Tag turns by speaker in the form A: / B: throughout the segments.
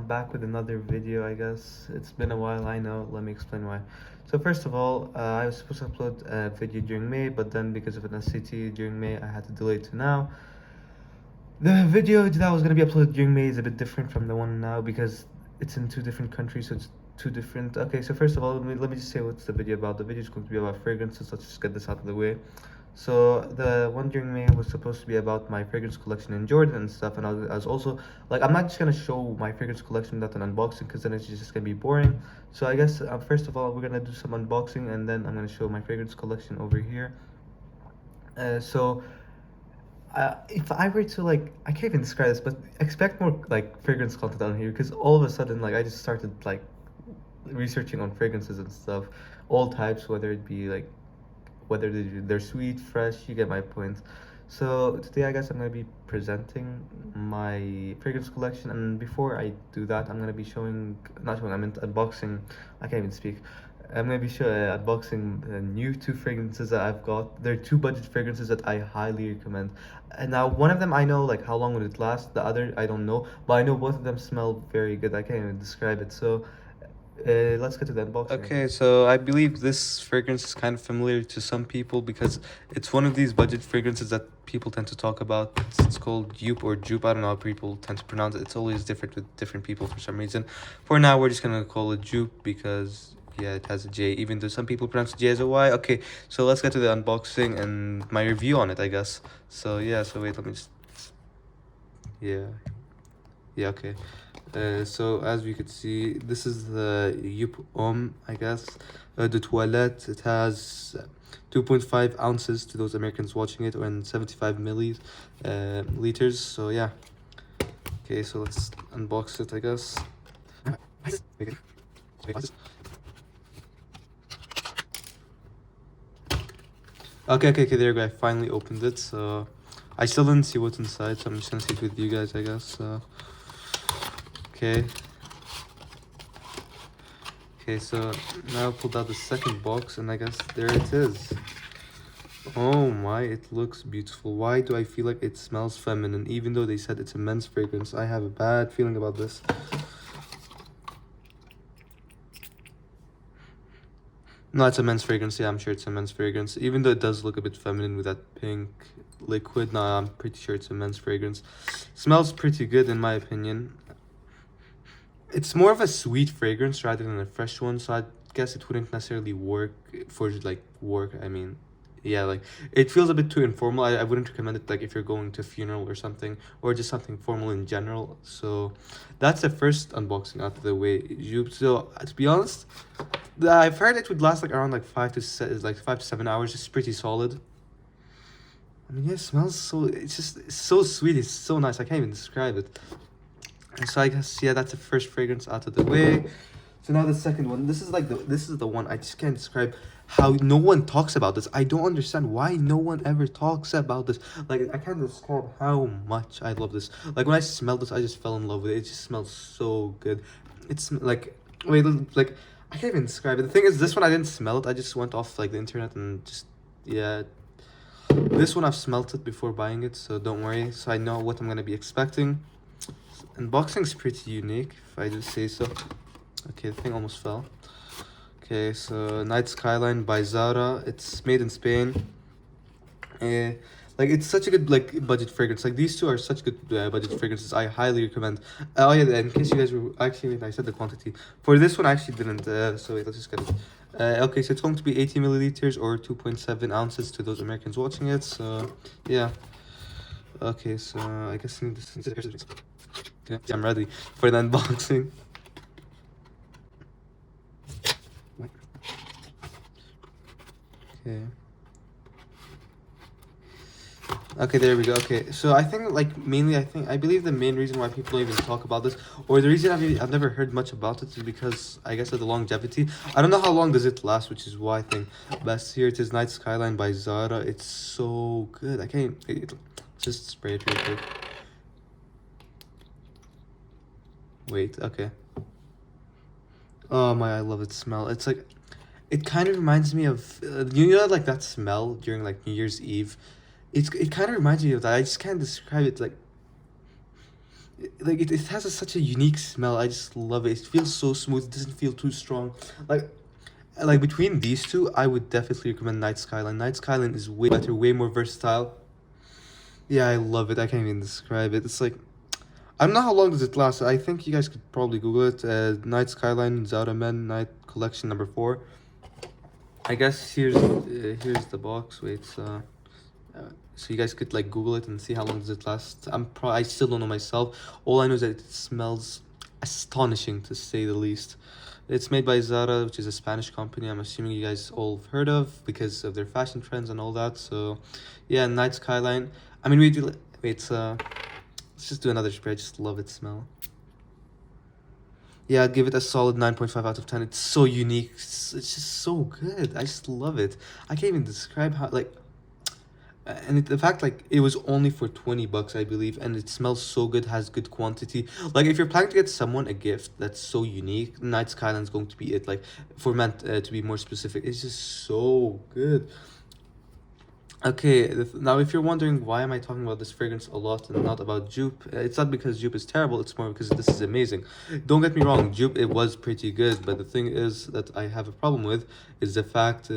A: I'm back with another video, I guess. It's been a while, I know. Let me explain why. So first of all, I was supposed to upload a video during May, but then because of an SCT during May, I had to delay it to now. The video that was going to be uploaded during May is a bit different from the one now because it's in two different countries, so it's two different. Okay, so first of all, let me just say what's the video about. The video is going to be about fragrances. Let's just get this out of the way. So the one during May was supposed to be about my fragrance collection in Jordan and stuff, and I was also like, I'm not just gonna show my fragrance collection without an unboxing because then it's just gonna be boring. So I guess first of all we're gonna do some unboxing and then I'm gonna show my fragrance collection over here. So if I were to like, I can't even describe this, but expect more like fragrance content on here because all of a sudden like I just started like researching on fragrances and stuff, all types, whether it be like whether they're sweet, fresh, you get my point. So today I guess I'm gonna be presenting my fragrance collection, and before I do that, I'm gonna be showing, not showing, I meant unboxing. I can't even speak. I'm gonna be unboxing the new two fragrances that I've got. They're two budget fragrances that I highly recommend. And now one of them I know like how long would it last. The other I don't know, but I know both of them smell very good. I can't even describe it. So let's get to the unboxing. Okay, so I believe this fragrance is kind of familiar to some people because it's one of these budget fragrances that people tend to talk about. It's called Dupe or Jupe. I don't know how people tend to pronounce it. It's always different with different people for some reason. For now, we're just gonna call it Jupe because yeah, it has a J, even though some people pronounce J as a Y. Okay, so let's get to the unboxing and my review on it, I guess. So yeah, so wait, let me just... Yeah, okay. So as we could see, this is the Yup I guess, de Toilette. It has 2.5 ounces to those Americans watching it, and 75 liters. So yeah. Okay, so let's unbox it, I guess. Okay, there you go. I finally opened it. So I still didn't see what's inside, so I'm just gonna see it with you guys, I guess. Okay, so now I pulled out the second box, and I guess there it is. Oh my, it looks beautiful. Why do I feel like it smells feminine? Even though they said it's a men's fragrance, I have a bad feeling about this. No, it's a men's fragrance. Yeah, I'm sure it's a men's fragrance. Even though it does look a bit feminine with that pink liquid, no, I'm pretty sure it's a men's fragrance. Smells pretty good in my opinion. It's more of a sweet fragrance rather than a fresh one, so I guess it wouldn't necessarily work for like work. I mean, yeah, like it feels a bit too informal. I wouldn't recommend it like if you're going to a funeral or something, or just something formal in general. So that's the first unboxing out of the way. So to be honest, I've heard it would last like around like 5 to 7 hours. It's pretty solid. I mean, yeah, it smells so, it's so sweet. It's so nice. I can't even describe it. And so I guess, yeah, that's the first fragrance out of the way. So now the second one. This is the one I just can't describe how no one talks about this. I don't understand why no one ever talks about this. Like, I can't describe how much I love this. Like, when I smelled this, I just fell in love with it. It just smells so good. It's like, wait, like, I can't even describe it. The thing is, this one I didn't smell it. I just went off like the internet and just, yeah. This one I've smelt it before buying it, so don't worry. So I know what I'm gonna be expecting. Unboxing's pretty unique, if I do say so. Okay, the thing almost fell. Okay, so Night Skyline by Zara. It's made in Spain. Like, it's such a good like budget fragrance. Like, these two are such good budget fragrances. I highly recommend. Oh yeah, in case you guys were actually, I said the quantity for this one. I actually didn't. So wait, let's just get it. Okay, so it's going to be 80 milliliters or 2.7 ounces to those Americans watching it. So yeah. Okay, so I guess I need this. Yeah, I'm ready for the unboxing. Okay, there we go. Okay, so I think like mainly I believe the main reason why people don't even talk about this, or the reason I've never heard much about it, is because I guess of the longevity. I don't know how long does it last, which is why I think best here it is. Night Skyline by Zara. It's so good. I can't just spray it real quick. Wait, okay. Oh my, I love its smell. It's like, it kind of reminds me of you know like that smell during like New Year's Eve. It kind of reminds me of that. I just can't describe it. Like, like it has such a unique smell. I just love it. It feels so smooth. It doesn't feel too strong. Like between these two, I would definitely recommend Night Skyline. Night Skyline is way better, way more versatile. Yeah, I love it. I can't even describe it. It's like I don't know how long does it last. I think you guys could probably Google it. Night Skyline Zara Men Night Collection #4. I guess here's the box. Wait, so you guys could like Google it and see how long does it last. I still don't know myself. All I know is that it smells astonishing to say the least. It's made by Zara, which is a Spanish company. I'm assuming you guys all have heard of because of their fashion trends and all that. So, yeah, Night Skyline. I mean, let's just do another spray. I just love its smell. Yeah, I'd give it a solid 9.5 out of 10. It's so unique. It's just so good. I just love it. I can't even describe how, like, the fact like it was only for 20 bucks, I believe, and it smells so good, has good quantity. Like if you're planning to get someone a gift that's so unique, Night Skyline's going to be it. Like for men to be more specific, it's just so good. Okay, now if you're wondering why am I talking about this fragrance a lot and not about Jupe, it's not because Jupe is terrible, it's more because this is amazing. Don't get me wrong, Jupe, it was pretty good, but the thing is that I have a problem with is the fact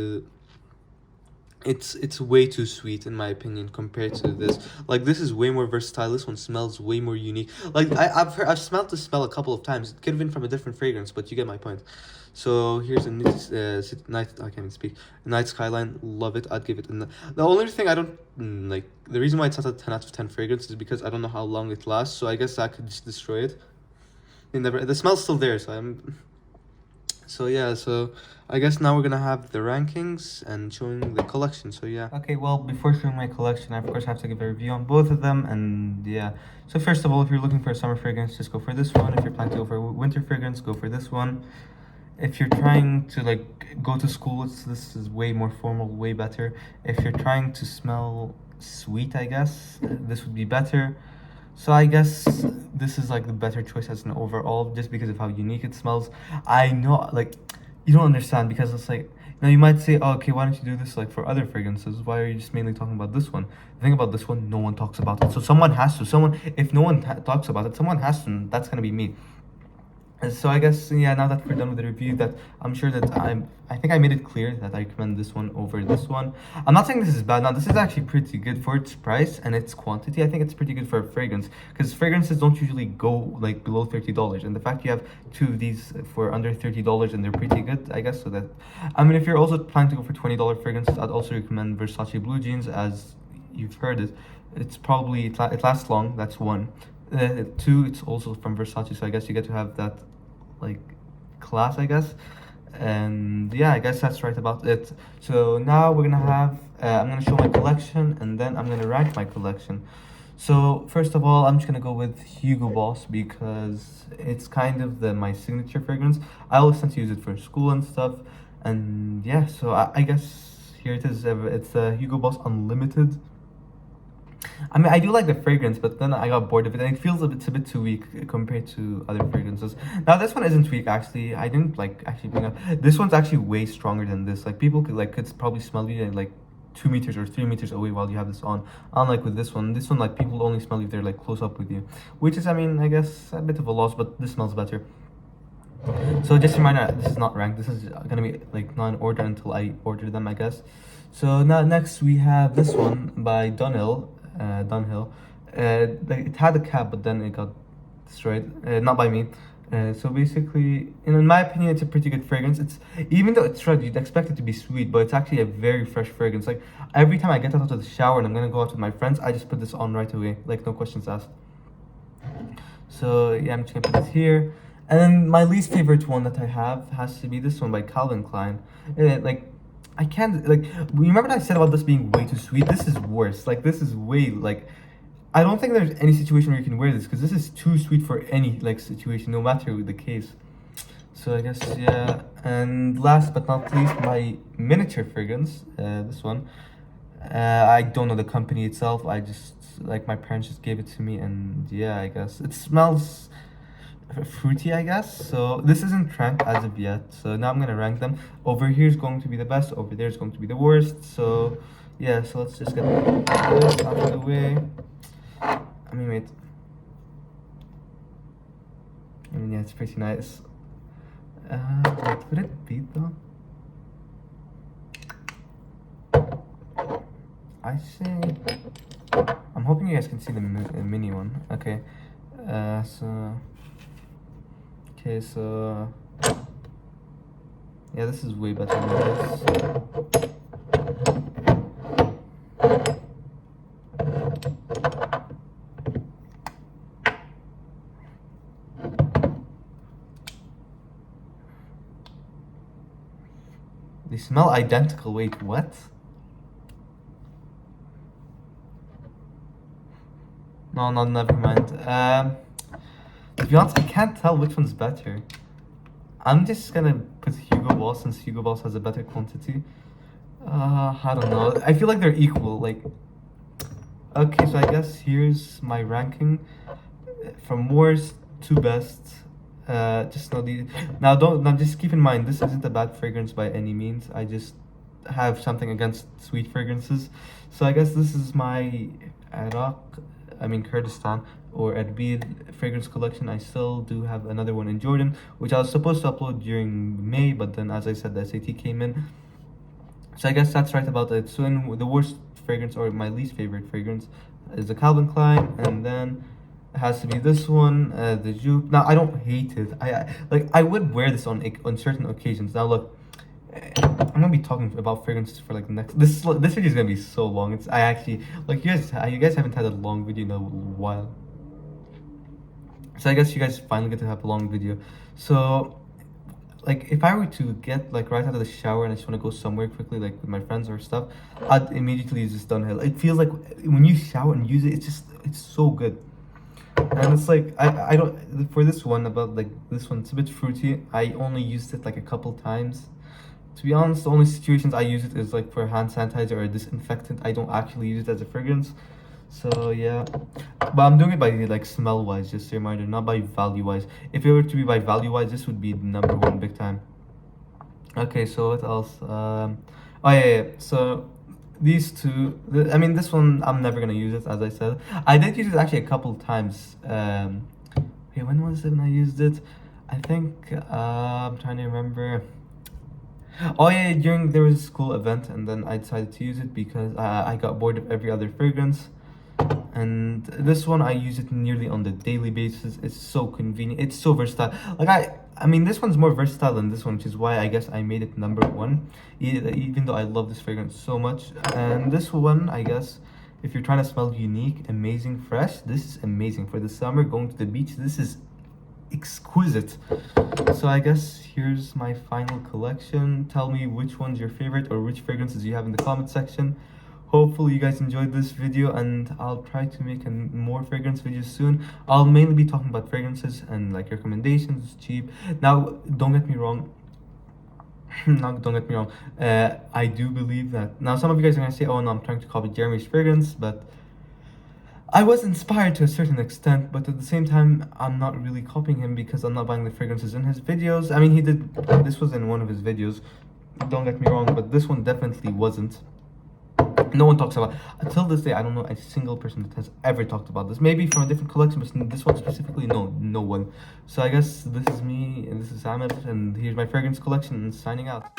A: it's way too sweet in my opinion compared to this. Like this is way more versatile. This one smells way more unique. Like I've smelled this smell a couple of times. It could have been from a different fragrance, but you get my point. So here's a night. I can't even speak. Night Skyline. Love it. I'd give it. The only thing I don't like. The reason why it's not a 10 out of 10 fragrance is because I don't know how long it lasts. So I guess that could just destroy it. The smell's still there. So yeah, so I guess now we're gonna have the rankings and showing the collection. So yeah. Okay, well, before showing my collection, I of course have to give a review on both of them, and yeah. So first of all, if you're looking for a summer fragrance, just go for this one. If you're planning to go for a winter fragrance, go for this one. If you're trying to like go to school, this is way more formal, way better. If you're trying to smell sweet, I guess this would be better. So I guess this is like the better choice as an overall, just because of how unique it smells. I know, like, you don't understand because it's like, now you might say, oh, okay, why don't you do this like for other fragrances? Why are you just mainly talking about this one? The thing about this one, no one talks about it. So someone has to. If no one talks about it, someone has to. And that's gonna be me. So I guess yeah, now that we're done with the review, that I'm sure that I think I made it clear that I recommend this one over this one. I'm not saying this is bad. Now this is actually pretty good for its price and its quantity. I think it's pretty good for a fragrance because fragrances don't usually go like below $30, and the fact you have two of these for under $30 and they're pretty good, I guess. So that I mean, if you're also planning to go for $20 fragrances, I'd also recommend Versace Blue Jeans. As you've heard it, it's probably it lasts long. That's one. Two, it's also from Versace, so I guess you get to have that like class, I guess. And yeah, I guess that's right about it. So now we're gonna have I'm gonna show my collection and then I'm gonna rank my collection. So first of all, I'm just gonna go with Hugo Boss because it's kind of my signature fragrance. I always tend to use it for school and stuff. And yeah, so I guess here it is. It's Hugo Boss Unlimited. I mean, I do like the fragrance, but then I got bored of it, and it feels it's a bit too weak compared to other fragrances. Now, this one isn't weak, actually. I didn't like actually bring up. This one's actually way stronger than this. Like people could probably smell you like 2 meters or 3 meters away while you have this on. Unlike with this one like people only smell you if they're like close up with you, which is, I mean, I guess a bit of a loss, but this smells better. So just a reminder, this is not ranked. This is gonna be like not in order until I order them, I guess. So now next we have this one by Dunhill. It had a cap, but then it got destroyed. Not by me. So basically, in my opinion, it's a pretty good fragrance. It's even though it's red, you'd expect it to be sweet, but it's actually a very fresh fragrance. Like every time I get out of the shower and I'm gonna go out with my friends, I just put this on right away, like no questions asked. So yeah, I'm just gonna put this here. And then my least favorite one that I have has to be this one by Calvin Klein. Like I can't like remember that I said about this being way too sweet. This is worse. Like this is way like I don't think there's any situation where you can wear this because this is too sweet for any like situation, no matter the case. So I guess yeah. And last but not least, my miniature fragrance. This one. I don't know the company itself. I just like my parents just gave it to me, and yeah, I guess it smells fruity, I guess. So this isn't ranked as of yet, so now I'm gonna rank them. Over here is going to be the best, over there is going to be the worst. So yeah, so let's just get this out of the way. I mean, wait, I mean, yeah, it's pretty nice. What would it be though? I say, I'm hoping you guys can see the mini one. Okay, so yeah, this is way better than this. They smell identical. Wait, what? No, never mind. To be honest, I can't tell which one's better. I'm just gonna put Hugo Boss since Hugo Boss has a better quantity. I don't know. I feel like they're equal. Like, okay, so I guess here's my ranking from worst to best. Just know these. Now just keep in mind this isn't a bad fragrance by any means. I just have something against sweet fragrances. So I guess this is my Kurdistan or Erbil fragrance collection. I still do have another one in Jordan, which I was supposed to upload during May, but then as I said, the SAT came in. So I guess that's right about it. So in the worst fragrance or my least favorite fragrance is the Calvin Klein, and then it has to be this one, the Joop. Now I don't hate it. I would wear this on certain occasions. Now look, I'm gonna be talking about fragrances for like the next. This video is gonna be so long. I actually like you guys haven't had a long video in a while. So I guess you guys finally get to have a long video. So like if I were to get like right out of the shower and I just want to go somewhere quickly like with my friends or stuff, I'd immediately use this Dunhill. It feels like when you shower and use it, it's so good. And it's like I don't, for this one, about like this one, it's a bit fruity. I only used it like a couple times. To be honest, the only situations I use it is like for hand sanitizer or disinfectant. I don't actually use it as a fragrance. So yeah, but I'm doing it by like smell wise, just a reminder, not by value wise. If it were to be by value wise, this would be number one big time. Okay, so what else? Oh yeah. So these two, I mean, this one I'm never gonna use it, as I said. I did use it actually a couple times. Hey, when was it when I used it? I think I'm trying to remember. Oh yeah, there was a school event, and then I decided to use it because I got bored of every other fragrance. And this one I use it nearly on the daily basis. It's so convenient. It's so versatile. Like I mean, this one's more versatile than this one, which is why I guess I made it number one. Even though I love this fragrance so much. And this one, I guess, if you're trying to smell unique, amazing, fresh, this is amazing for the summer. Going to the beach, this is exquisite. So I guess here's my final collection. Tell me which one's your favorite or which fragrances you have in the comment section. Hopefully you guys enjoyed this video, and I'll try to make more fragrance videos soon. I'll mainly be talking about fragrances and like recommendations, cheap. Now don't get me wrong, I do believe that now some of you guys are gonna say, oh no, I'm trying to copy Jeremy's fragrance, but I was inspired to a certain extent, but at the same time, I'm not really copying him because I'm not buying the fragrances in his videos. I mean, this was in one of his videos, don't get me wrong, but this one definitely wasn't. No one talks about, until this day, I don't know a single person that has ever talked about this. Maybe from a different collection, but this one specifically, no one. So I guess this is me, and this is Ahmed, and here's my fragrance collection, and signing out.